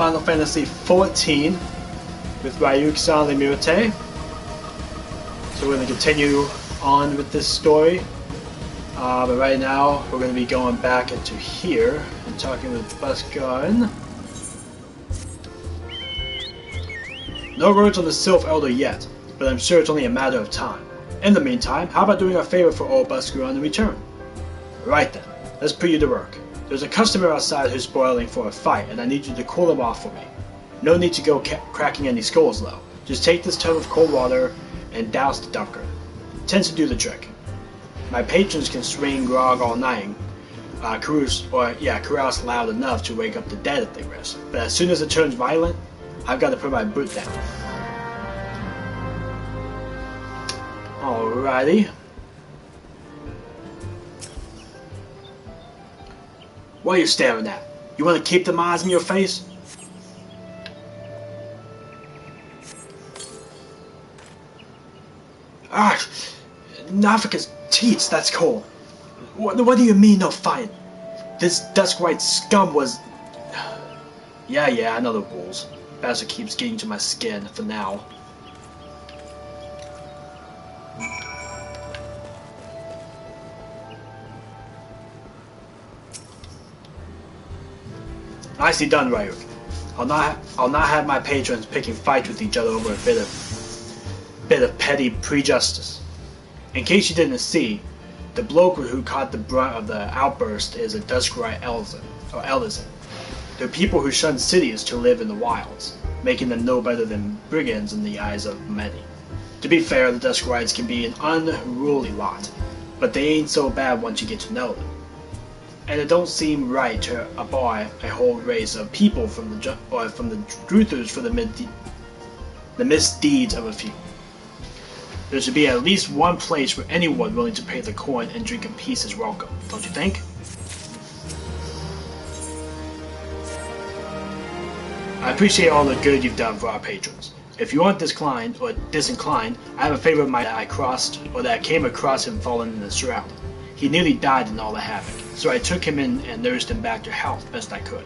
Final Fantasy XIV with Ryuk-san Lemurte. So we're going to continue on with this story. But right now, we're going to be going back into here and talking with Busgarn. No words on the Sylph Elder yet, but I'm sure it's only a matter of time. In the meantime, how about doing a favor for old Busgarn in return? Right then, let's put you to work. There's a customer outside who's spoiling for a fight, and I need you to cool him off for me. No need to go cracking any skulls though. Just take this tub of cold water and douse the dunker. Tends to do the trick. My patrons can swing grog all night, carouse loud enough to wake up the dead if they wish. But as soon as it turns violent, I've got to put my boot down. Alrighty. What are you staring at? You want to keep the eyes in your face? Ah, Nafika's teats, that's cool. What do you mean no fight? This Duskwhite scum was... Yeah, I know the rules. Bastard keeps getting to my skin for now. Nicely done, Ryuk. I'll not have my patrons picking fights with each other over a bit of petty prejudice. In case you didn't see, the bloke who caught the brunt of the outburst is a Duskwhite Elderzen. They're people who shun cities to live in the wilds, making them no better than brigands in the eyes of many. To be fair, the Duskwites can be an unruly lot, but they ain't so bad once you get to know them. And it don't seem right to abhor a whole race of people from the Druthers for the misdeeds of a few. There should be at least one place where anyone willing to pay the coin and drink in peace is welcome, don't you think? I appreciate all the good you've done for our patrons. If you aren't disinclined, I have a favor of mine that I came across him fallen in the Shroud. He nearly died in all the havoc, so I took him in and nursed him back to health best I could.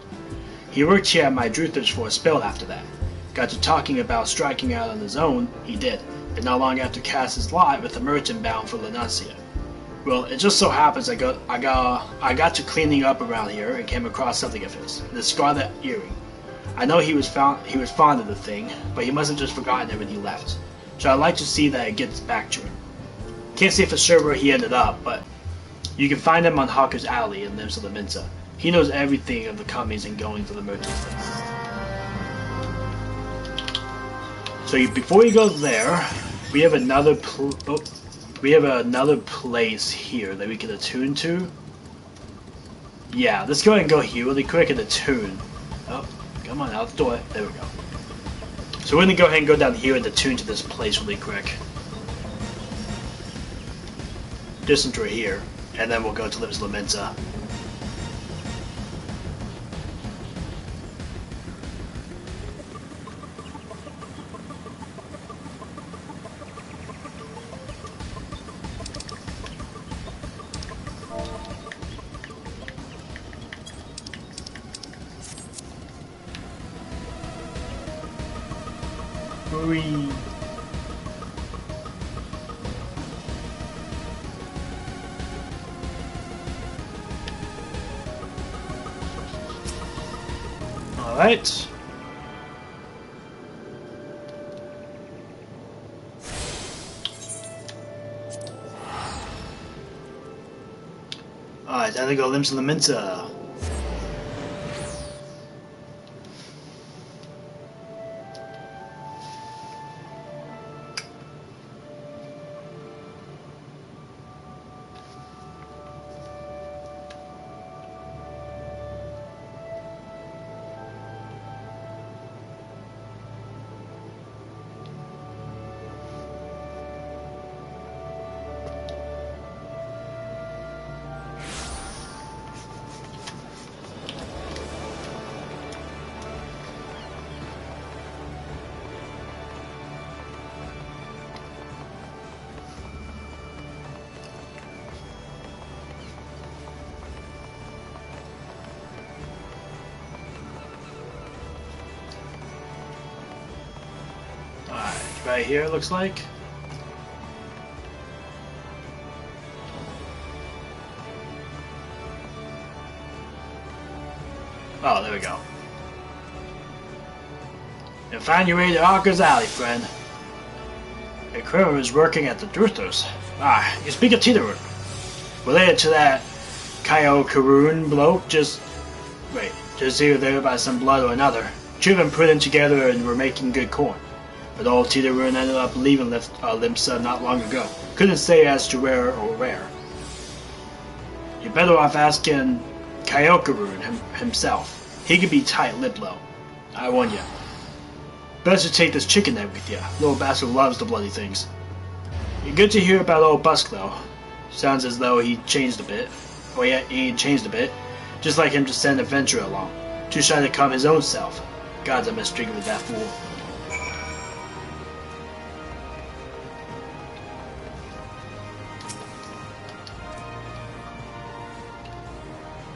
He worked here at my Druthers for a spell after that. Got to talking about striking out on his own, he did, and not long after cast his lot with a merchant bound for Lanusia. Well, it just so happens I got to cleaning up around here and came across something of his, the Scarlet Earring. I know he was fond of the thing, but he must have just forgotten it when he left. So I'd like to see that it gets back to him. Can't say for sure where he ended up, but you can find him on Hawker's Alley in Limbs of the Minta. He knows everything of the comings and goings of the merchant's place. So before you go there, we have another place here that we can attune to. Yeah, let's go ahead and go here really quick and attune. Oh, come on, out the door. There we go. So we're gonna go ahead and go down here and attune to this place really quick. Just since we're here. And then we'll go to Limbs of the Minta. Hurry. Alright. Alright, time to go Limbs of the Minta. Right here, it looks like. Oh, there we go. And find your way to Arker's Alley, friend. A criminal is working at the Druthers. Ah, you speak of Teeteroot. Related to that Kyokaroon bloke, just here or there by some blood or another. Two of them put in together and were making good corn. But old Teeteroot ended up leaving Limsa not long ago. Couldn't say as to where or where. You're better off asking Kyokaroon himself. He could be tight-lipped, though. I warn you. Best to take this chicken egg with you. Little bastard loves the bloody things. Good to hear about old Busk, though. Sounds as though he changed a bit. Oh yeah, he ain't changed a bit. Just like him to send an adventurer along. Too shy to come his own self. Gods, I miss drinking with that fool.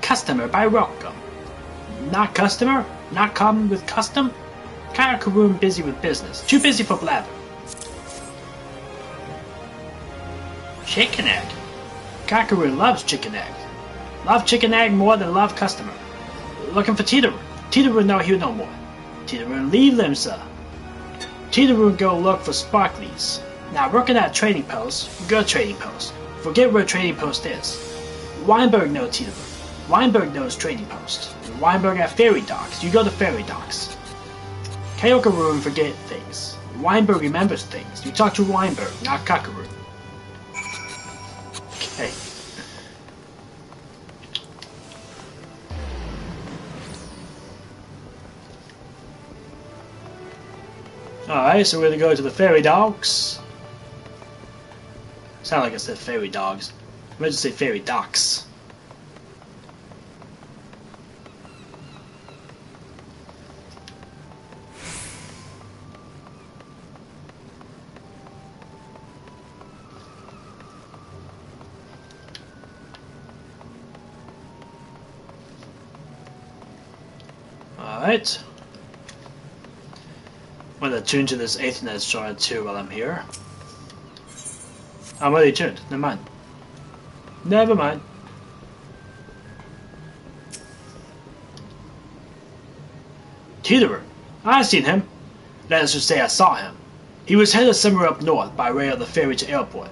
Customer by welcome. Not customer? Not come with custom? Kyokaroon busy with business. Too busy for blather. Chicken egg. Kyokaroon loves chicken egg. Love chicken egg more than love customer. Looking for Teeteroot. Teeteroot know he no more. Teeteroot leave them, sir. Teeteroot go look for sparklies. Now working at trading post, good trading post. Forget where trading post is. Weinberg know Teeteroot. Weinberg knows trading post. Weinberg at ferry docks. You go to ferry docks. Kyokaroon forget things. Weinberg remembers things. You talk to Weinberg, not Kyokaroon. Okay. Alright, so we're gonna go to the ferry docks. Sound like I said ferry dogs. I meant to say ferry docks. Alright. I'm gonna tune to this Ethernet shard too while I'm here. I'm already tuned. Never mind. Never mind. Teeteroot. I've seen him. Let us just say I saw him. He was headed somewhere up north by way of the ferry to airport.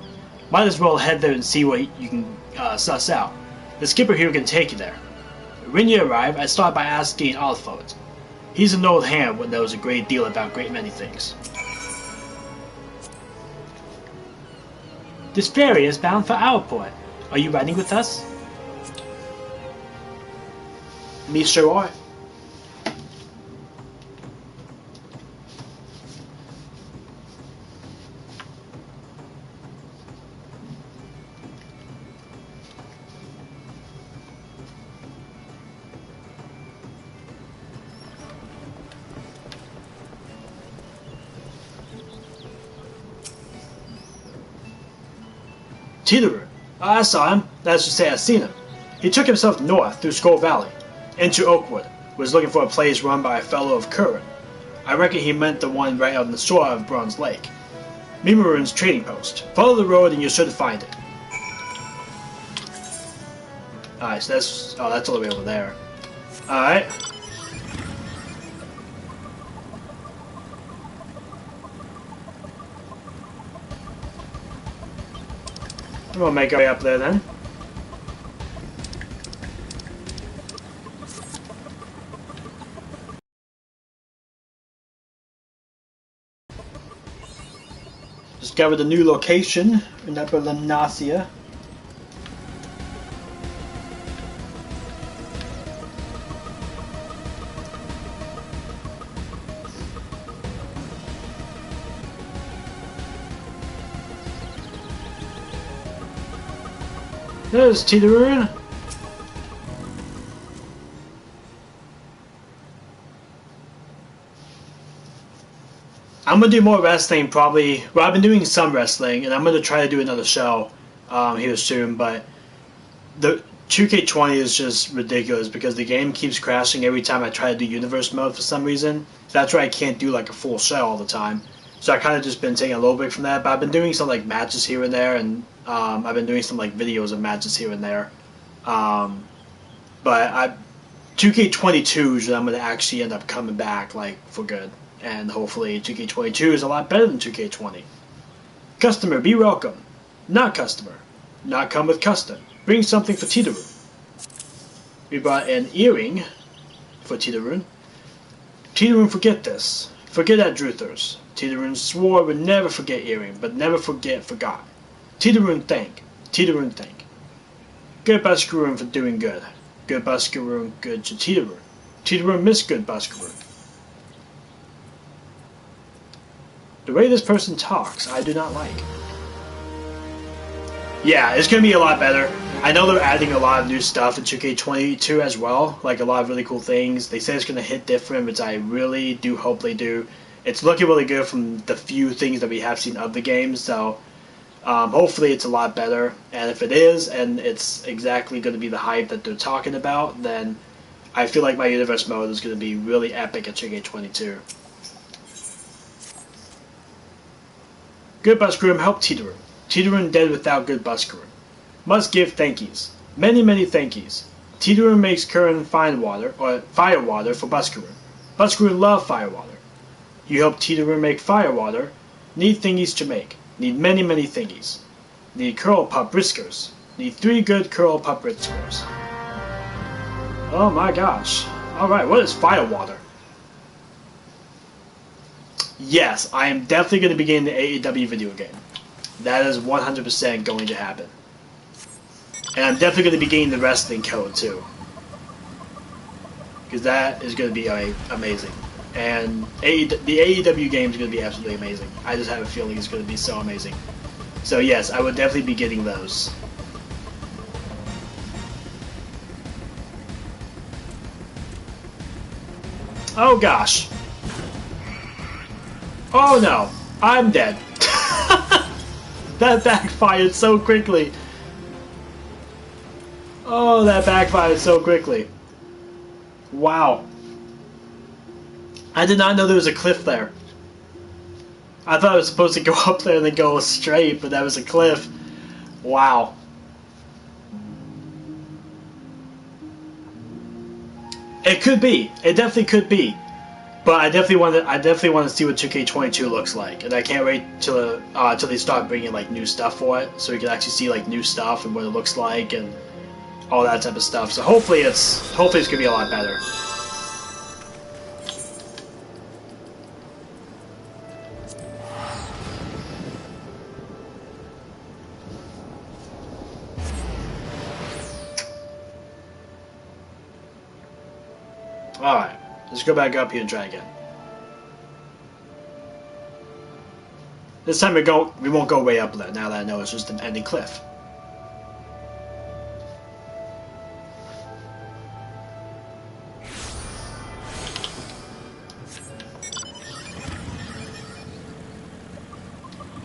Might as well head there and see what you can suss out. The skipper here can take you there. When you arrive, I start by asking Alfred. He's an old hand when knows a great deal about great many things. This ferry is bound for our port. Are you riding with us? Me sure. Teeteroot. I saw him. That's to say I seen him. He took himself north through Skull Valley, into Oakwood. Was looking for a place run by a fellow of Curran. I reckon he meant the one right on the shore of Bronze Lake. Mimaroon's trading post. Follow the road and you're sure to find it. Alright, so that's all the way over there. Alright. We'll make our way up there then. Discovered a new location in Upper Limnasia. There's Teeteroot. I'm gonna do more wrestling probably. Well, I've been doing some wrestling, and I'm gonna try to do another show here soon. But the 2K20 is just ridiculous because the game keeps crashing every time I try to do universe mode for some reason. So that's why I can't do like a full show all the time. So I kind of just been taking a little break from that, but I've been doing some like matches here and there, and I've been doing some like videos of matches here and there. But 2K22 is when I'm gonna actually end up coming back like for good, and hopefully 2K22 is a lot better than 2K20. Customer, be welcome. Not customer. Not come with custom. Bring something for Tidaru. We brought an earring for Tidaru. Tidaru, forget this. Forget that Druthers. Tidaru swore would never forget earring, but never forgot. Tidaru thank. Tidaru thank. Good Buskaroo for doing good. Good Buskaroo, good to Tidaru. Tidaru miss good Buskaroo. The way this person talks, I do not like. Yeah, it's going to be a lot better. I know they're adding a lot of new stuff in 2K22 as well, like a lot of really cool things. They say it's going to hit different, which I really do hope they do. It's looking really good from the few things that we have seen of the game, so hopefully it's a lot better. And if it is, and it's exactly going to be the hype that they're talking about, then I feel like my universe mode is going to be really epic at 2K22. Good Buskaroo help Tidaru. Tidaru dead without good Buskaroo. Must give thankies. Many, many thankies. Tidaru makes current fine water, or fire water for Buskaroo. Buskaroo love fire water. You help Tidaru make fire water. Need thingies to make. Need many, many thingies. Need curl pup briskers. Need 3 good curl pup briskers. Oh my gosh. Alright, what is fire water? Yes, I am definitely going to be getting the AEW video game. That is 100% going to happen. And I'm definitely going to be getting the wrestling code too. Because that is going to be amazing. And the AEW game is going to be absolutely amazing. I just have a feeling it's going to be so amazing. So yes, I would definitely be getting those. Oh gosh. Oh no, I'm dead. That backfired so quickly. Oh, that backfired so quickly. Wow. I did not know there was a cliff there. I thought I was supposed to go up there and then go straight, but that was a cliff. Wow. It could be. It definitely could be. But I definitely want to see what 2K22 looks like, and I can't wait till they start bringing like new stuff for it, so we can actually see like new stuff and what it looks like and all that type of stuff. So hopefully it's gonna be a lot better. All right. Let's go back up here and try again. This time we won't go way up there, now that I know it's just an ending cliff.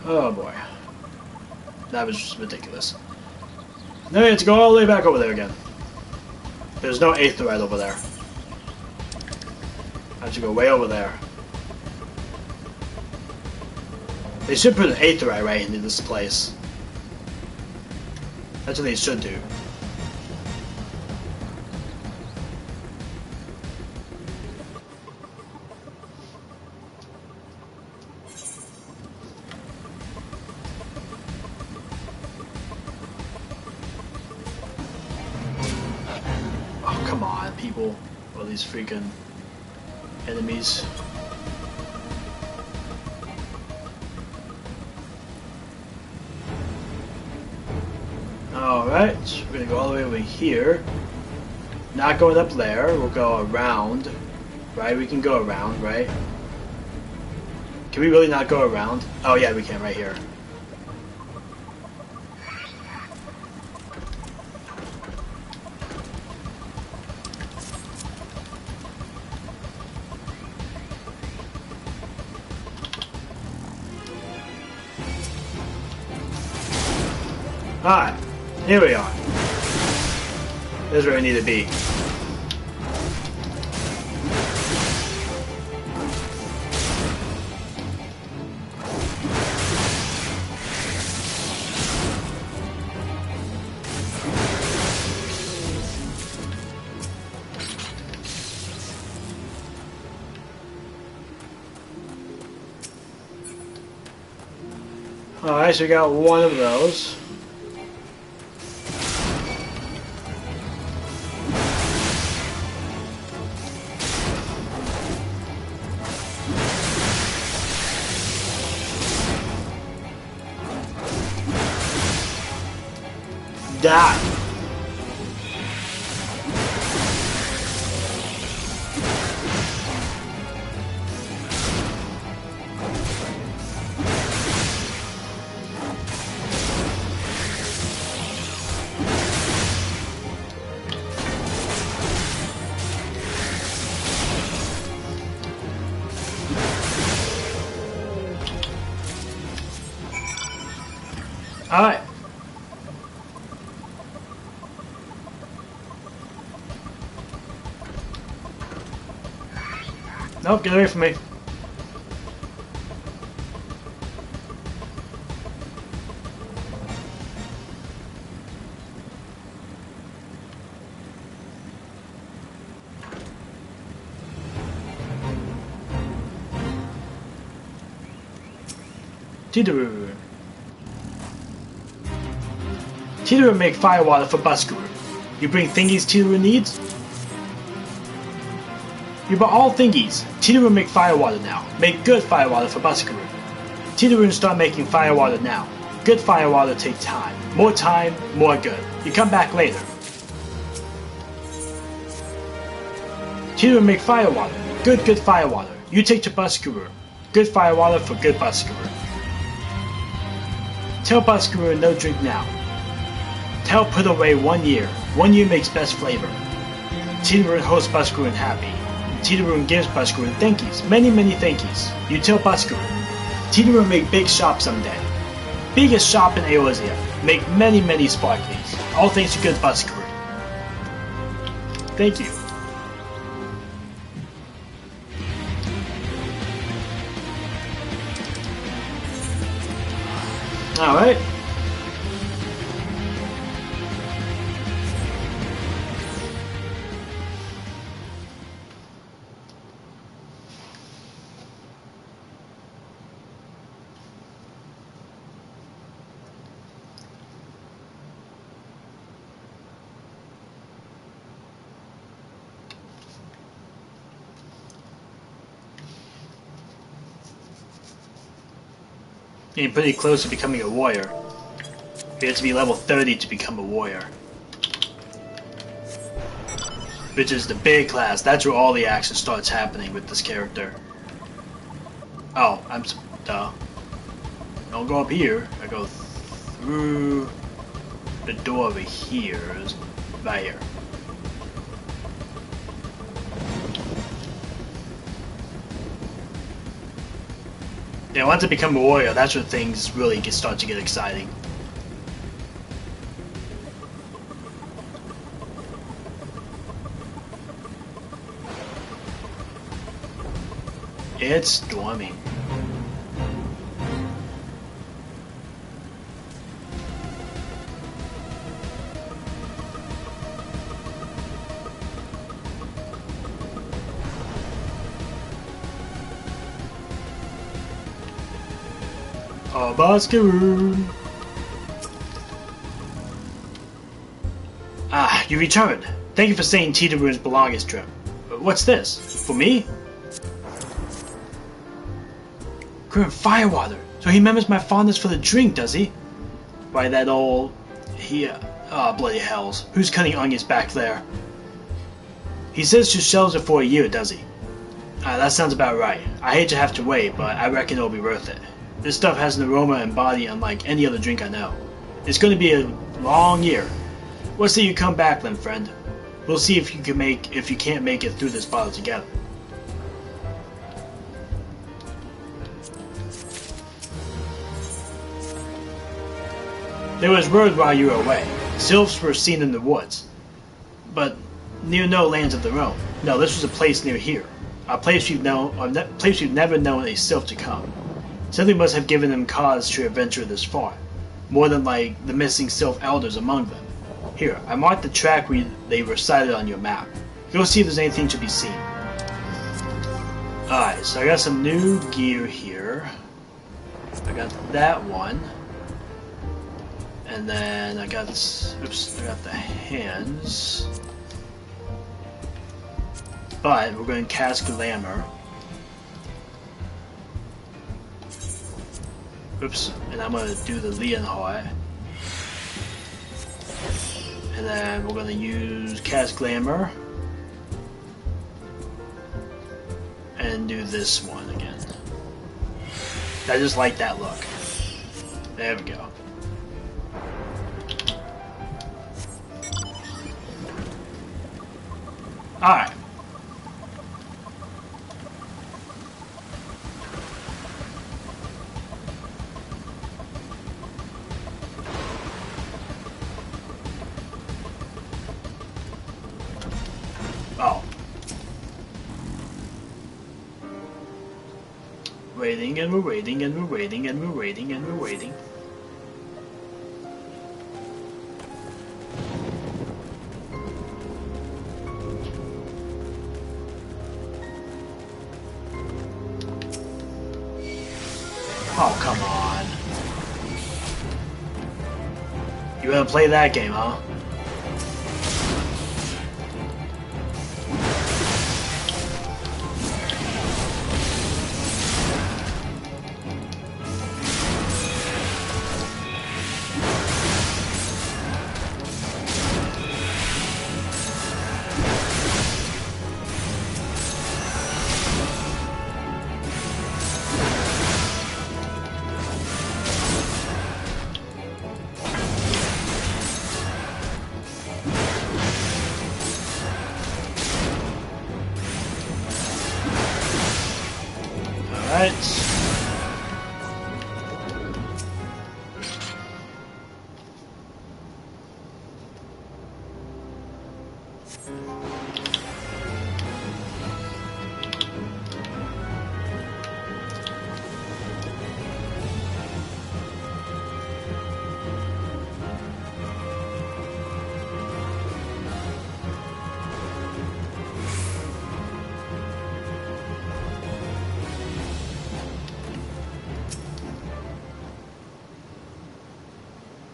Oh boy. That was just ridiculous. Now we have to go all the way back over there again. There's no aetheryte over there. I have to go way over there. They should put an aetheryte right into this place. That's what they should do. Oh, come on, people. All these freaking enemies. Alright, we're gonna go all the way over here. Not going up there, we'll go around. Right, we can go around, right? Can we really not go around? Oh yeah, we can, right here. Alright, here we are. This is where we need to be. Alright, so we got one of those. Die. Alright. Nope, get away from me. Tidaru. Tidaru make firewater for Buskaru. You bring thingies Tidaru needs? You bought all thingies. Tidaru make firewater now. Make good firewater for Buskaru. Tidaru start making firewater now. Good firewater take time. More time, more good. You come back later. Tidaru make firewater. Good firewater. You take to Buskaru. Good firewater for good Buskaru. Tell Buskaru no drink now. Tell put away 1 year. 1 year makes best flavor. Tidaru hosts Buskaru happy. Tidaru gives Buskaru thankies. Many thankies. You tell Buskaru. Tidaru make big shop someday. Biggest shop in Eorzea. Make many sparklies. All thanks to good Buskaru. Thank you. Alright. Getting pretty close to becoming a warrior. You have to be level 30 to become a warrior. Which is the big class. That's where all the action starts happening with this character. Oh, duh. Don't go up here. I go through the door over here. Right here. Yeah, once I become a warrior, that's where things really start to get exciting. It's storming. Oh, Buskaru! Ah, you returned. Thank you for saying Tidaru's belongings trip. What's this? For me? Current firewater. So he remembers my fondness for the drink, does he? Why, that old... bloody hells. Who's cutting onions back there? He says she shelves it for a year, does he? That sounds about right. I hate to have to wait, but I reckon it'll be worth it. This stuff has an aroma and body unlike any other drink I know. It's going to be a long year. What say you come back then, friend? We'll see if you can't make it through this bottle together. There was word while you were away. Sylphs were seen in the woods, but near no lands of their own. No, this was a place near here. A place we've never known a Sylph to come. Something must have given them cause to adventure this far. More than like the missing Sylph elders among them. Here, I marked the track they were sighted on your map. Go see if there's anything to be seen. Alright, so I got some new gear here. I got that one. And then I got, oops, I got the hands. But we're going to cast Glamour. Oops, and I'm going to do the Leonhardt. And then we're going to use cast Glamour. And do this one again. I just like that look. There we go. Alright. Oh. Waiting and we're waiting and we're waiting and we're waiting and we're waiting. Oh, come on. You wanna play that game, huh?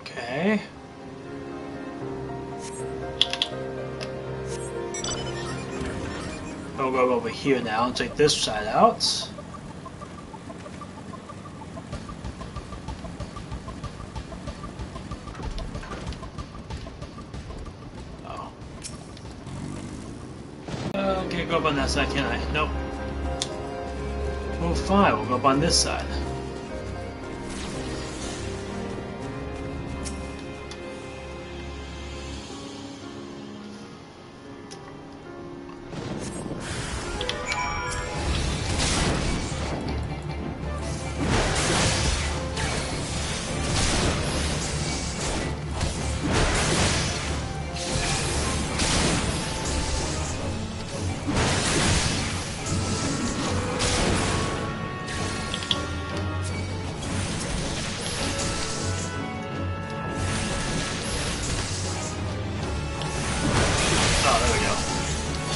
Okay. I'll go over here now and take this side out. Oh. Can't go up on that side, can I? Nope. Well, fine, we'll go up on this side.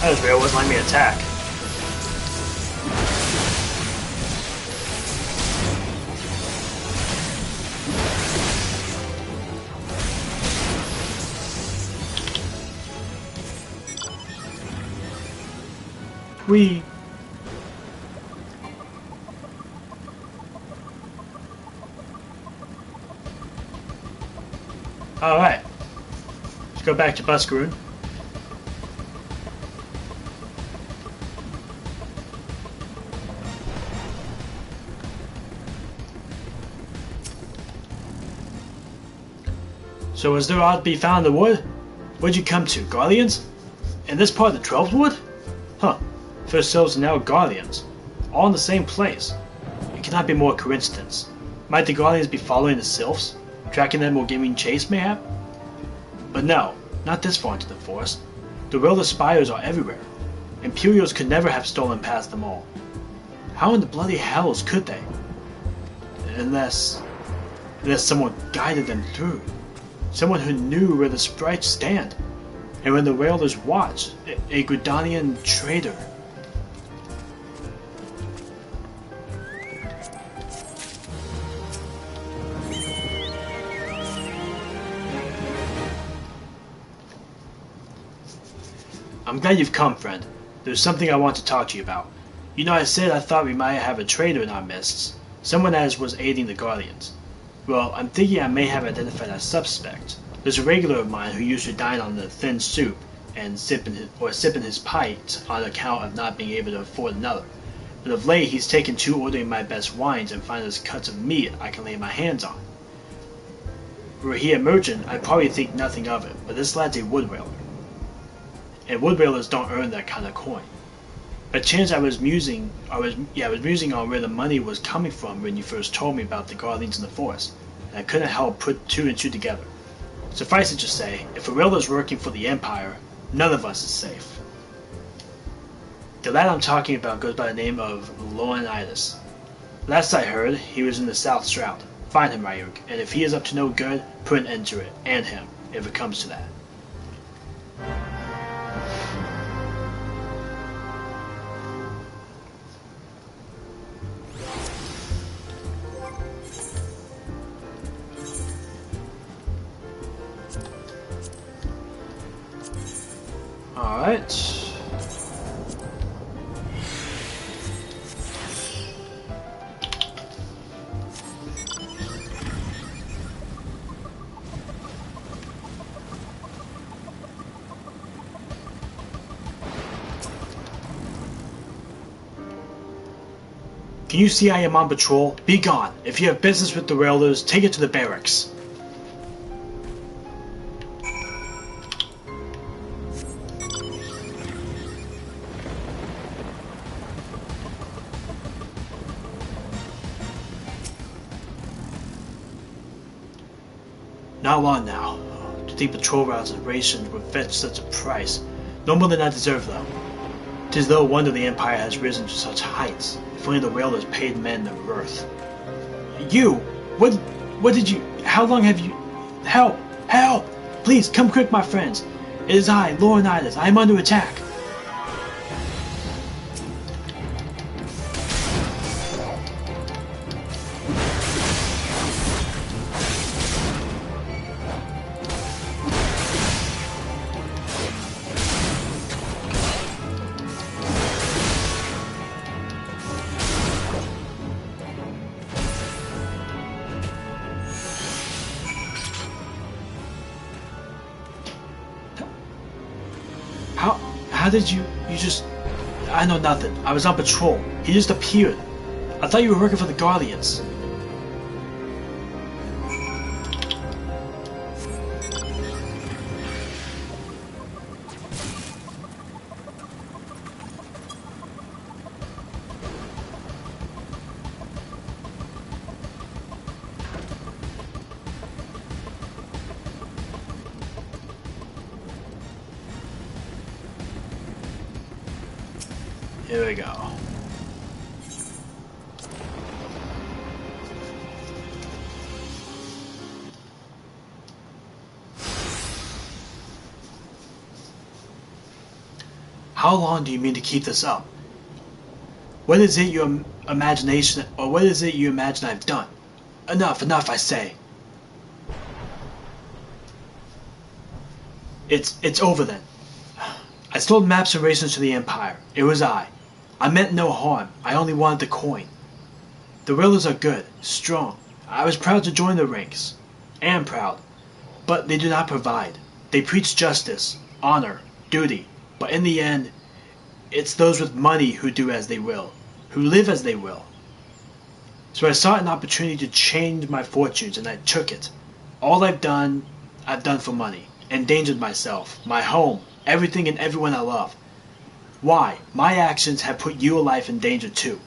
That was weird, it wasn't letting me attack. Whee! Alright. Let's go back to Buscaroon. So is there aught to be found in the wood? Where'd you come to, Guardians? In this part of the 12th wood? Huh. First Sylphs and now Guardians. All in the same place. It cannot be more coincidence. Might the Guardians be following the Sylphs? Tracking them or giving chase, mayhap? But no, not this far into the forest. The Realder spires are everywhere. Imperials could never have stolen past them all. How in the bloody hells could they? Unless someone guided them through. Someone who knew where the sprites stand, and when the Railers watch, a Gridanian traitor. I'm glad you've come, friend. There's something I want to talk to you about. You know, I said I thought we might have a traitor in our midst. Someone that was aiding the Guardians. Well, I'm thinking I may have identified a suspect. There's a regular of mine who used to dine on the thin soup and sipping his pint on account of not being able to afford another. But of late he's taken to ordering my best wines and finding those cuts of meat I can lay my hands on. Were he a merchant, I'd probably think nothing of it, but this lad's a wood railer. And wood railers don't earn that kind of coin. By chance I was musing on where the money was coming from when you first told me about the Guardians in the forest, and I couldn't help put two and two together. Suffice it to say, if a railer's working for the Empire, none of us is safe. The lad I'm talking about goes by the name of Leonidas. Last I heard, he was in the South Shroud. Find him, Ryuk, and if he is up to no good, put an end to it, and him, if it comes to that. Alright. Can you see I am on patrol? Be gone. If you have business with the railers, take it to the barracks. Not long now. To think patrol routes and rations would fetch such a price. No more than I deserve, though. 'Tis no wonder the Empire has risen to such heights. If only the railers paid men their worth. You! What did you... How long have you... Help! Help! Please, come quick, my friends! It is I, Leonidas. I am under attack. How did you just... I know nothing. I was on patrol. He just appeared. I thought you were working for the Guardians. Here we go. How long do you mean to keep this up? What is it you imagine I've done? Enough, I say. It's over then. I sold maps and rations to the Empire. It was I. I meant no harm. I only wanted the coin. The railers are good, strong. I was proud to join their ranks. Am proud. But they do not provide. They preach justice, honor, duty. But in the end, it's those with money who do as they will, who live as they will. So I sought an opportunity to change my fortunes, and I took it. All I've done for money. Endangered myself, my home, everything and everyone I love. Why? My actions have put your life in danger too.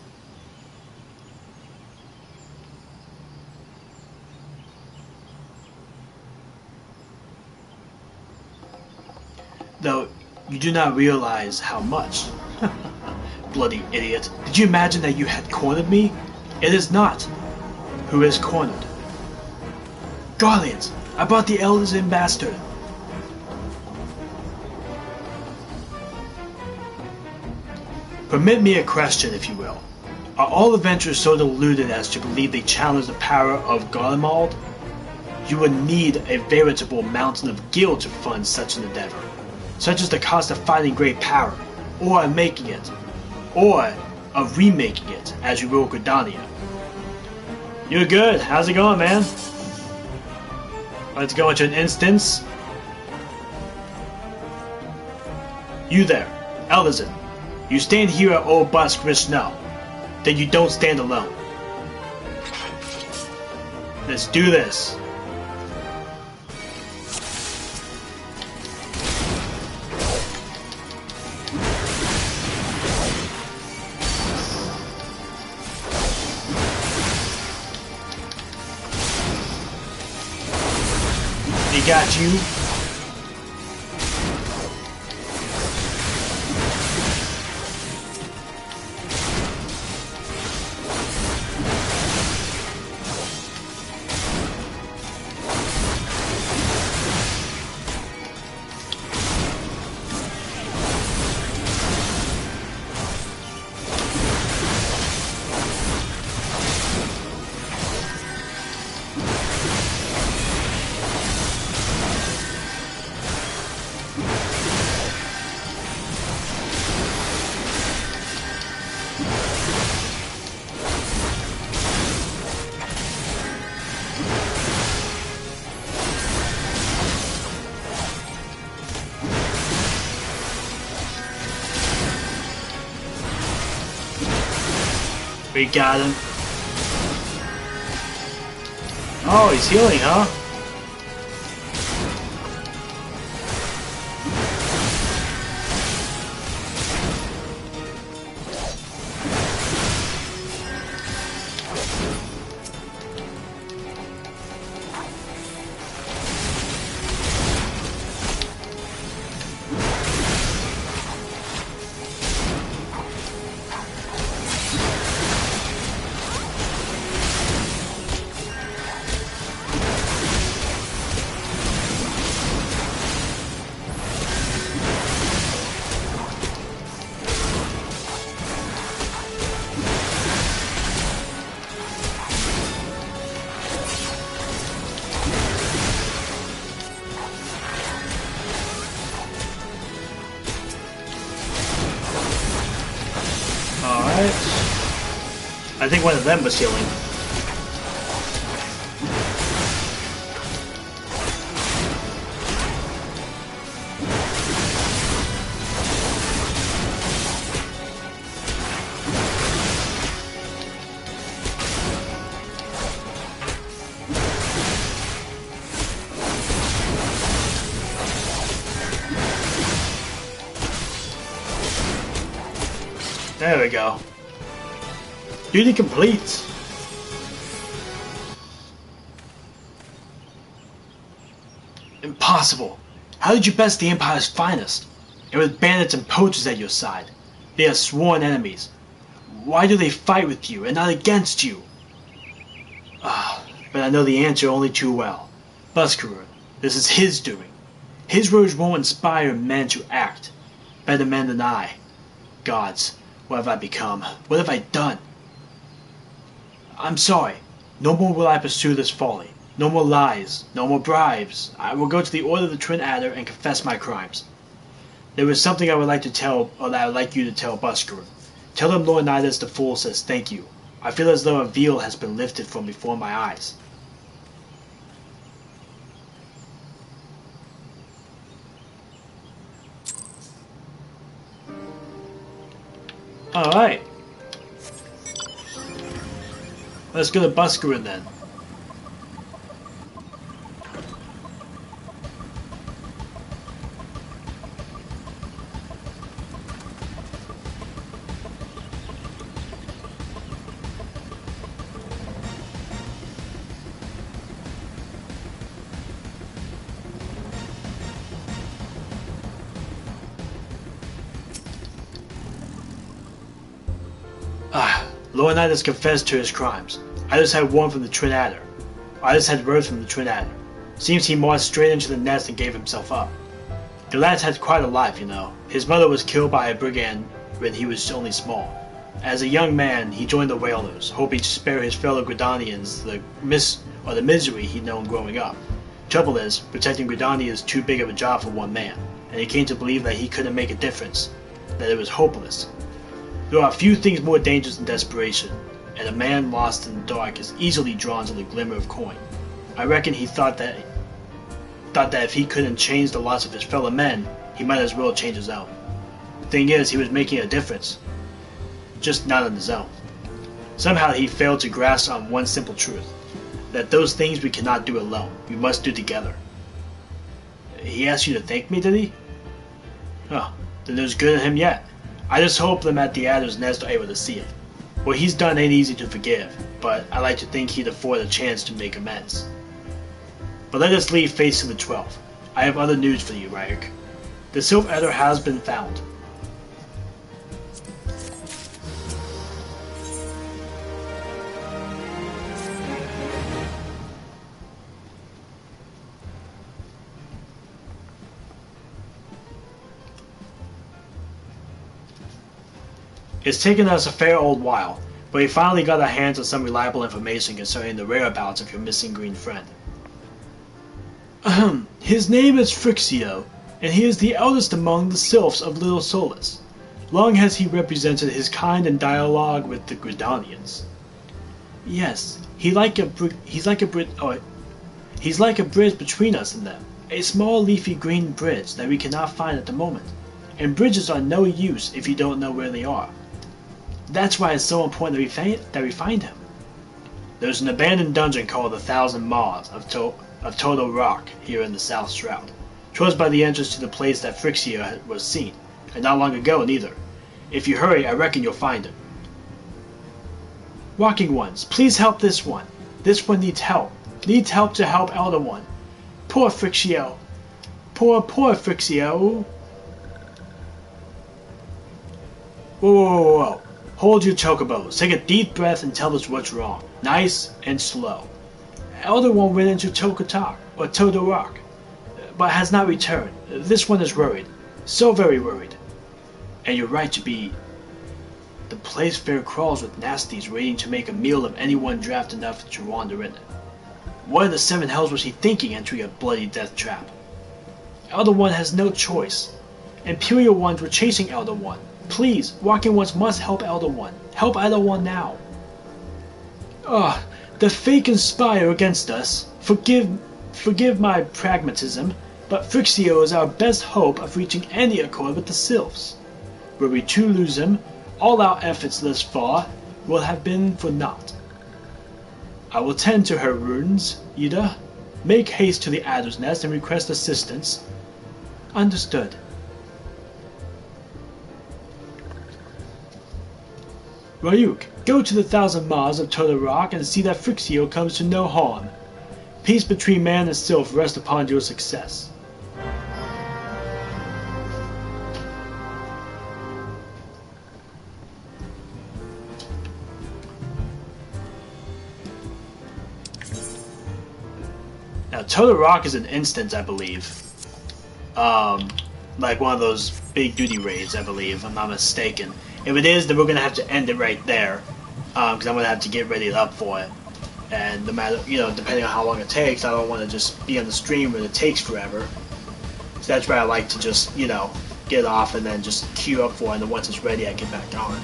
Though you do not realize how much. Bloody idiot. Did you imagine that you had cornered me? It is not. Who is cornered? Guardians! I brought the elders in bastard. Permit me a question, if you will. Are all adventurers so deluded as to believe they challenge the power of Garlemald? You would need a veritable mountain of guilt to fund such an endeavor. such as the cost of finding great power, or of making it, or of remaking it, as you rule Gridania. You're good. How's it going, man? Let's go into an instance. You there, Elderson. You stand here at Old Busk Snow. Then you don't stand alone. Let's do this. He got you. We got him. Oh, he's healing, huh? I think one of them was healing. There we go. Duty complete. Impossible. How did you best the Empire's finest? And with bandits and poachers at your side. They are sworn enemies. Why do they fight with you and not against you? But I know the answer only too well. Buscaroo, this is his doing. His words won't inspire men to act. Better men than I. Gods, what have I become? What have I done? I'm sorry. No more will I pursue this folly. No more lies. No more bribes. I will go to the Order of the Twin Adder and confess my crimes. There is something I would like to tell, or that I would like you to tell Buscaroo. Tell him Lord Nidus the Fool says thank you. I feel as though a veil has been lifted from before my eyes. Alright. Let's go to Buscaroo then. Lord Nidus confessed to his crimes. I just had one from the Twin Adder. I just had words from the Twin Adder. Seems he marched straight into the nest and gave himself up. The lad's had quite a life, you know. His mother was killed by a brigand when he was only small. As a young man, he joined the Whalers, hoping to spare his fellow Gridanians the misery he'd known growing up. Trouble is, protecting Gridania is too big of a job for one man. and he came to believe that he couldn't make a difference, that it was hopeless. There are few things more dangerous than desperation, and a man lost in the dark is easily drawn to the glimmer of coin. I reckon he thought that if he couldn't change the lots of his fellow men, he might as well change his own. The thing is, he was making a difference, just not on his own. Somehow he failed to grasp on one simple truth, that those things we cannot do alone, we must do together. He asked you to thank me, did he? Oh, then there's good in him yet. I just hope them at the Adder's Nest are able to see it. What he's done ain't easy to forgive, but I like to think he'd afford a chance to make amends. But let us leave Phase to the 12th. I have other news for you, Ryuk. The Sylph Adder has been found. It's taken us a fair old while, but we finally got our hands on some reliable information concerning the whereabouts of your missing green friend. His name is Ffxiv, and he is the eldest among the Sylphs of Little Solace. Long has he represented his kind in dialogue with the Gridanians. Yes, he's like a bridge between us and them, a small leafy green bridge that we cannot find at the moment, and bridges are no use if you don't know where they are. That's why it's so important that we find him. There's an abandoned dungeon called the 1,000 Maws of Total Rock here in the South Shroud. 'Twas by the entrance to the place that Ffxiv was seen, and not long ago neither. If you hurry, I reckon you'll find him. Walking Ones, please help this one. This one needs help. Needs help to help Elder One. Poor Ffxiv. Poor Ffxiv. Whoa. Hold your chocobos. Take a deep breath and tell us what's wrong. Nice and slow. Elder One went into Total Rock, but has not returned. This one is worried. So very worried. And you're right to be. The place fair crawls with nasties waiting to make a meal of anyone draft enough to wander in it. What in the seven hells was he thinking entering a bloody death trap? Elder One has no choice. Imperial Ones were chasing Elder One. Please, Walking Ones must help Elder One. Help Elder One now. The fate conspire against us. Forgive my pragmatism, but Ffxiv is our best hope of reaching any accord with the Sylphs. Were we to lose him, all our efforts thus far will have been for naught. I will tend to her wounds, Ida. Make haste to the Adder's Nest and request assistance. Understood. Ryuk, go to the 1,000 Maws of Total Rock and see that Ffxiv comes to no harm. Peace between man and Sylph rest upon your success. Now, Total Rock is an instance, I believe. Like one of those big duty raids, I believe, if I'm not mistaken. If it is, then we're going to have to end it right there, because I'm going to have to get ready up for it. And no matter, depending on how long it takes, I don't want to just be on the stream when it takes forever. So that's why I like to just, get off and then just queue up for it, and then once it's ready, I get back on.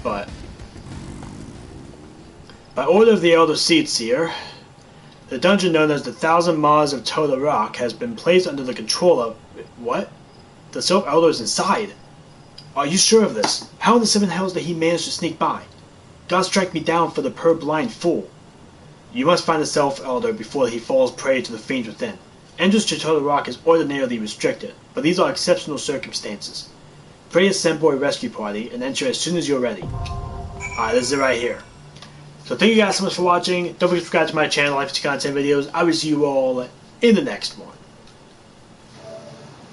But, by order of the Elder Seer, the dungeon known as the 1,000 Maws of Total Rock has been placed under the control of... What? The Sylph Elder is inside! Are you sure of this? How in the seven hells did he manage to sneak by? God strike me down for the purblind fool. You must find the Sylph Elder before he falls prey to the fiends within. Entrance to Total Rock is ordinarily restricted, but these are exceptional circumstances. Pray assemble a rescue party and enter as soon as you're ready. Alright, this is it right here. So thank you guys so much for watching. Don't forget to subscribe to my channel, like content videos. I will see you all in the next one.